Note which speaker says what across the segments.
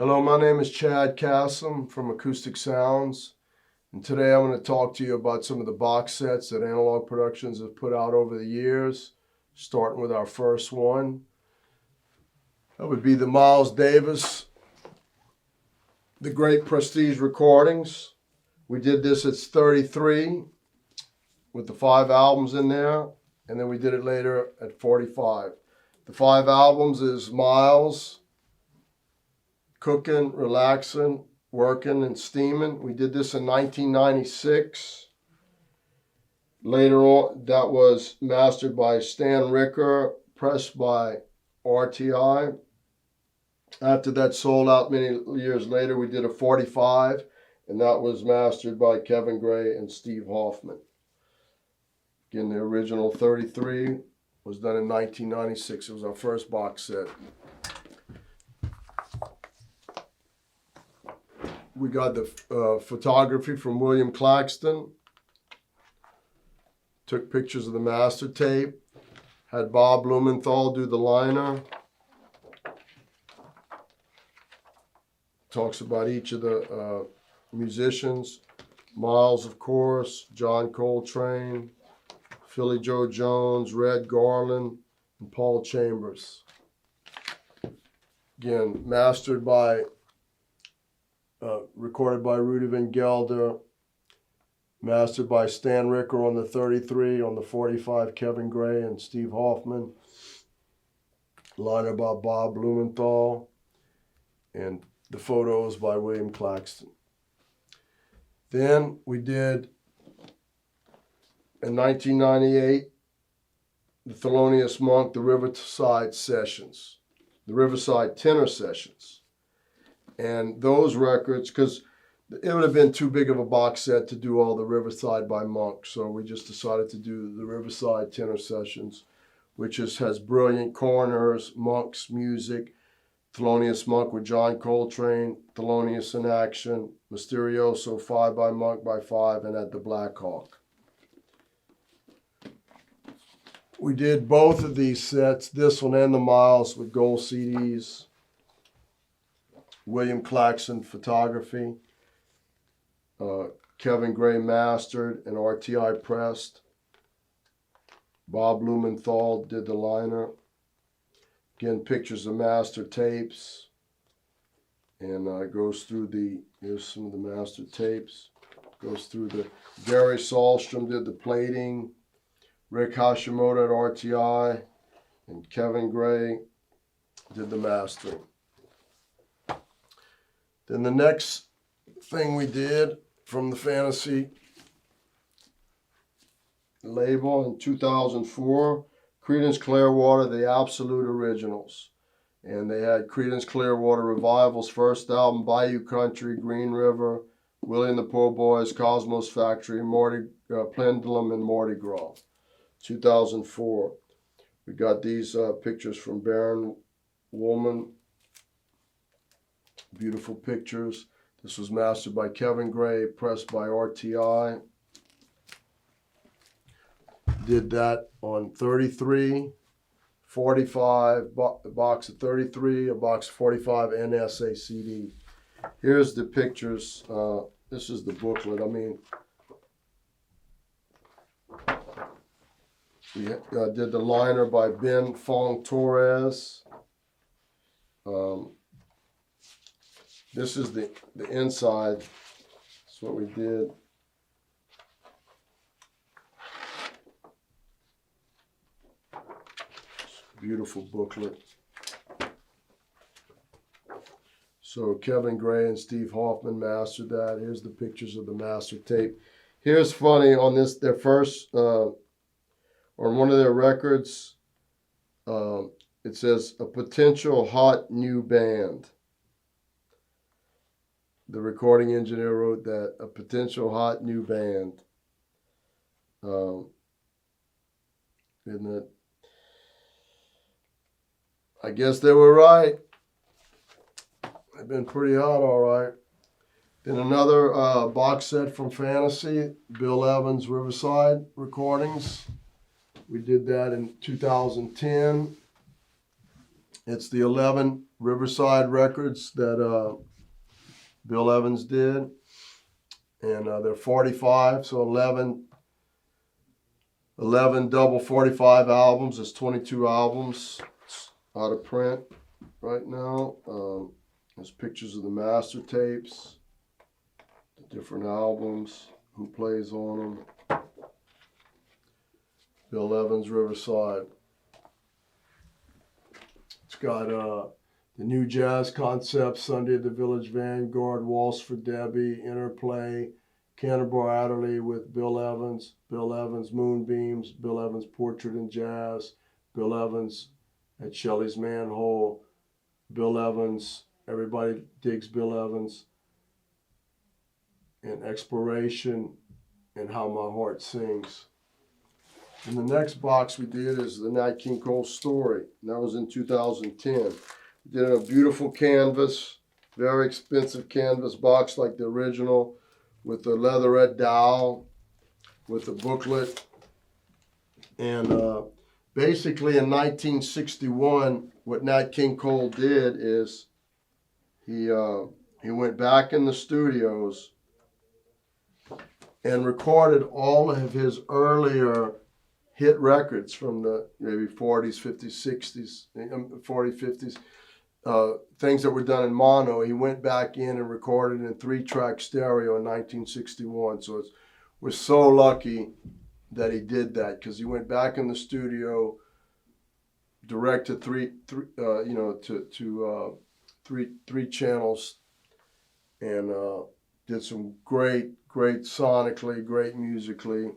Speaker 1: Hello, my name is Chad Cassim from Acoustic Sounds, and today I'm going to talk to you about some of the box sets that Analogue Productions have put out over the years, starting with our first one. That would be the Miles Davis, the Great Prestige Recordings. We did this at 33 with the 5 albums in there, and then we did it later at 45. The 5 albums is Miles, Cooking, Relaxing, Working, and Steaming. We did this in 1996. Later on, that was mastered by Stan Ricker, pressed by RTI. After that sold out many years later, we did a 45, and that was mastered by Kevin Gray and Steve Hoffman. Again, the original 33 was done in 1996. It was our first box set. We got the photography from William Claxton. Took pictures of the master tape. Had Bob Blumenthal do the liner. Talks about each of the musicians. Miles, of course, John Coltrane, Philly Joe Jones, Red Garland, and Paul Chambers. Again, mastered by recorded by Rudy Van Gelder, mastered by Stan Ricker on the 33, on the 45, Kevin Gray and Steve Hoffman, liner by Bob Blumenthal, and the photos by William Claxton. Then we did, in 1998, the Thelonious Monk, the Riverside Sessions, the Riverside Tenor Sessions. And those records, because it would have been too big of a box set to do all the Riverside by Monk, so we just decided to do the Riverside Tenor Sessions, which has brilliant corners, Monk's music, Thelonious Monk with John Coltrane, Thelonious in Action, Mysterioso 5 by Monk by 5, and at the Black Hawk. We did both of these sets, this one and the Miles, with gold CDs. William Claxton photography, Kevin Gray mastered and RTI pressed. Bob Blumenthal did the liner. Again, pictures of master tapes, and goes through here's some of the master tapes. Goes through Gary Sahlstrom did the plating, Rick Hashimoto at RTI, and Kevin Gray did the mastering. Then the next thing we did from the Fantasy label in 2004, Creedence Clearwater, the Absolute Originals. And they had Creedence Clearwater Revival's first album, Bayou Country, Green River, Willie and the Po' Boys, Cosmos Factory, Pendulum, and Mardi Gras, 2004. We got these pictures from Baron Woolman. Beautiful pictures. This was mastered by Kevin Gray, pressed by RTI. Did that on 33, 45, a box of 33, a box of 45, and SACD. Here's the pictures. This is the booklet. I mean, we did the liner by Ben Fong Torres. This is the inside. That's what we did. Beautiful booklet. So Kevin Gray and Steve Hoffman mastered that. Here's the pictures of the master tape. Here's funny on this, their first, on one of their records, it says a potential hot new band. The recording engineer wrote that, a potential hot new band. Isn't it? I guess they were right. They've been pretty hot, all right. Then another box set from Fantasy, Bill Evans' Riverside recordings. We did that in 2010. It's the 11 Riverside records that Bill Evans did. And they're 45, so 11 double 45 albums. It's 22 albums. It's out of print right now. There's pictures of the master tapes, the different albums, who plays on them. Bill Evans, Riverside. It's got the new jazz concept, Sunday at the Village Vanguard, Waltz for Debbie, Interplay, Canterbury Adderley with Bill Evans, Moonbeams, Bill Evans Portrait in Jazz, Bill Evans at Shelley's Manhole, Bill Evans, Everybody Digs Bill Evans, and Exploration, and How My Heart Sings. And the next box we did is the Nat King Cole Story, and that was in 2010. We did a beautiful canvas, very expensive canvas box like the original, with the leatherette dowel, with the booklet. And basically in 1961, what Nat King Cole did is he went back in the studios and recorded all of his earlier hit records from the maybe 40s, 50s, 60s, 40s, 50s, things that were done in mono. He went back in and recorded in 3-track stereo in 1961. So we're so lucky that he did that, because he went back in the studio, direct to three channels, and did some great sonically, great musically.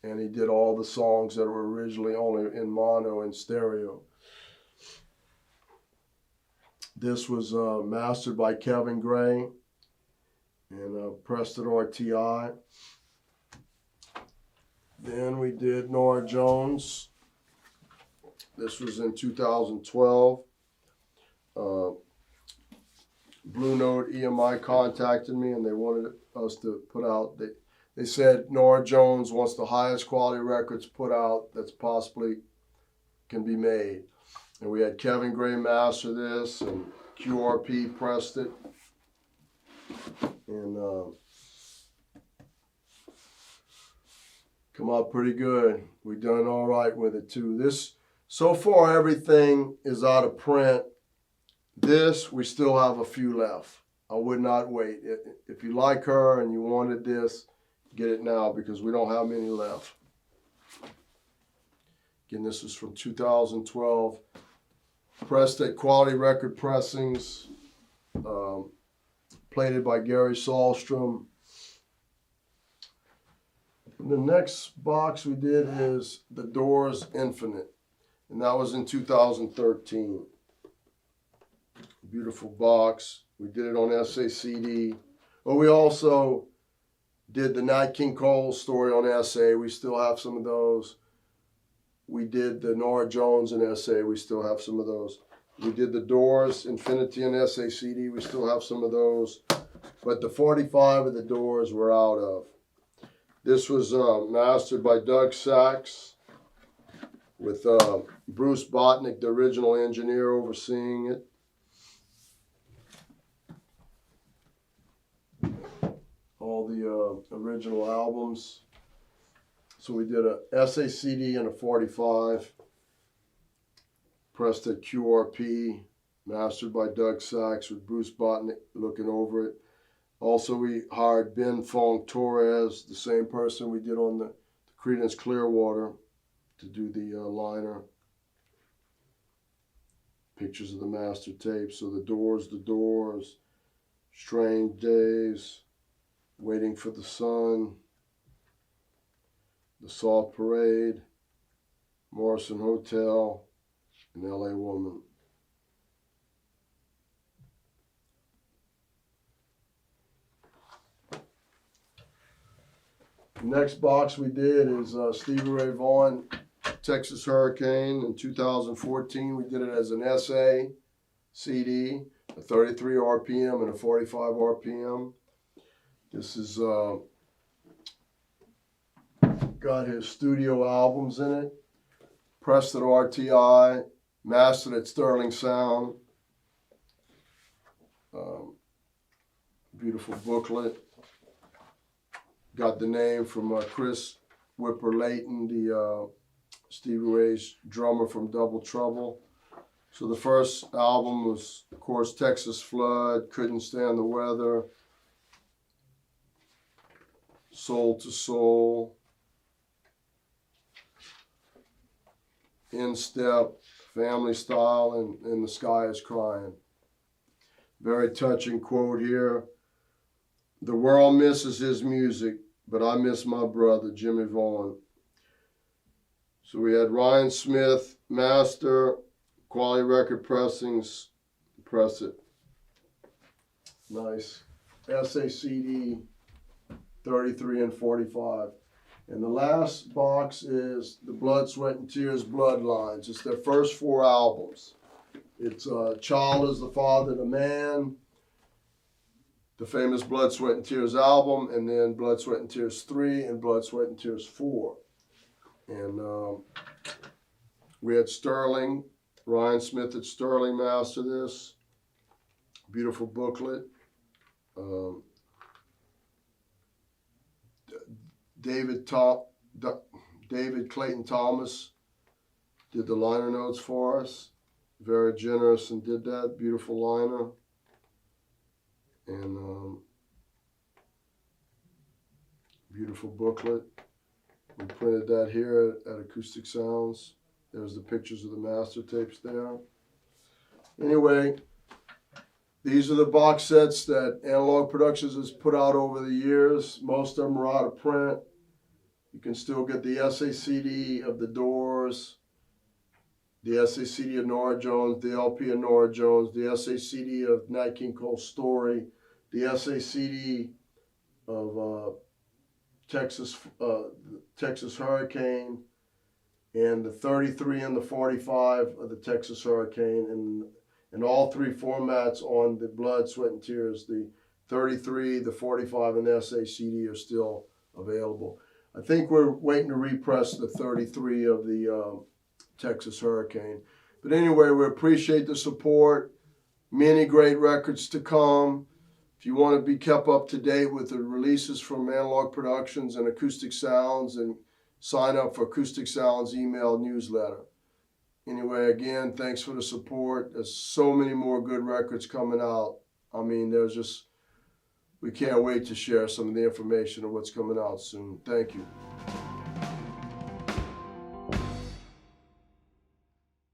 Speaker 1: And he did all the songs that were originally only in mono and stereo. This was mastered by Kevin Gray and pressed at RTI. Then we did Norah Jones. This was in 2012. Blue Note EMI contacted me, and they wanted us to put out. They said Norah Jones wants the highest quality records put out that's possibly can be made. And we had Kevin Gray master this, and QRP pressed it. And come out pretty good. We done all right with it too. This, so far everything is out of print. This, we still have a few left. I would not wait. If you like her and you wanted this, get it now, because we don't have many left. Again, this is from 2012. Pressed at Quality Record Pressings. Plated by Gary Sahlstrom. And the next box we did is The Doors Infinite. And that was in 2013. Beautiful box. We did it on SACD. But we also did the Nat King Cole Story on SA. We still have some of those. We did the Norah Jones in SA. We still have some of those. We did the Doors Infinity and SACD. We still have some of those. But the 45 of the Doors we're out of. This was mastered by Doug Sachs with Bruce Botnick, the original engineer, overseeing it. All the original albums. So we did a SACD and a 45, pressed at QRP, mastered by Doug Sachs with Bruce Botnick looking over it. Also, we hired Ben Fong Torres, the same person we did on the Creedence Clearwater, to do the liner. Pictures of the master tapes. So the Doors, Strange Days, Waiting for the Sun, The Soft Parade, Morrison Hotel, and LA Woman. The next box we did is Stevie Ray Vaughan, Texas Hurricane in 2014. We did it as an SA CD, a 33 RPM and a 45 RPM. This is got his studio albums in it, pressed at RTI, mastered at Sterling Sound, Beautiful booklet. Got the name from Chris Whipper Layton, the Stevie Ray's drummer from Double Trouble. So the first album was, of course, Texas Flood, Couldn't Stand the Weather, Soul to Soul, In Step, Family Style, and The Sky is Crying. Very touching quote here. The world misses his music, but I miss my brother, Jimmy Vaughan. So we had Ryan Smith, master, Quality Record Pressings, Press It. Nice. SACD 33 and 45. And the last box is the Blood, Sweat, and Tears Bloodlines. It's their first 4 albums. It's Child is the Father to Man, the famous Blood, Sweat, and Tears album, and then Blood, Sweat, and Tears 3 and Blood, Sweat, and Tears 4. And we had Sterling, Ryan Smith at Sterling master this. Beautiful booklet. David Clayton Thomas did the liner notes for us. Very generous and did that. Beautiful liner. And beautiful booklet. We printed that here at Acoustic Sounds. There's the pictures of the master tapes there. Anyway, these are the box sets that Analogue Productions has put out over the years. Most of them are out of print. You can still get the SACD of The Doors, the SACD of Norah Jones, the LP of Norah Jones, the SACD of Nat King Cole's Story, the SACD of Texas Hurricane, and the 33 and the 45 of the Texas Hurricane, and all 3 formats on the Blood, Sweat, and Tears. The 33, the 45, and the SACD are still available. I think we're waiting to repress the 33 of the Texas Hurricane. But anyway, we appreciate the support. Many great records to come. If you want to be kept up to date with the releases from Analogue Productions and Acoustic Sounds, and sign up for Acoustic Sounds email newsletter. Anyway, again, thanks for the support. There's so many more good records coming out. I mean, we can't wait to share some of the information of what's coming out soon. Thank you.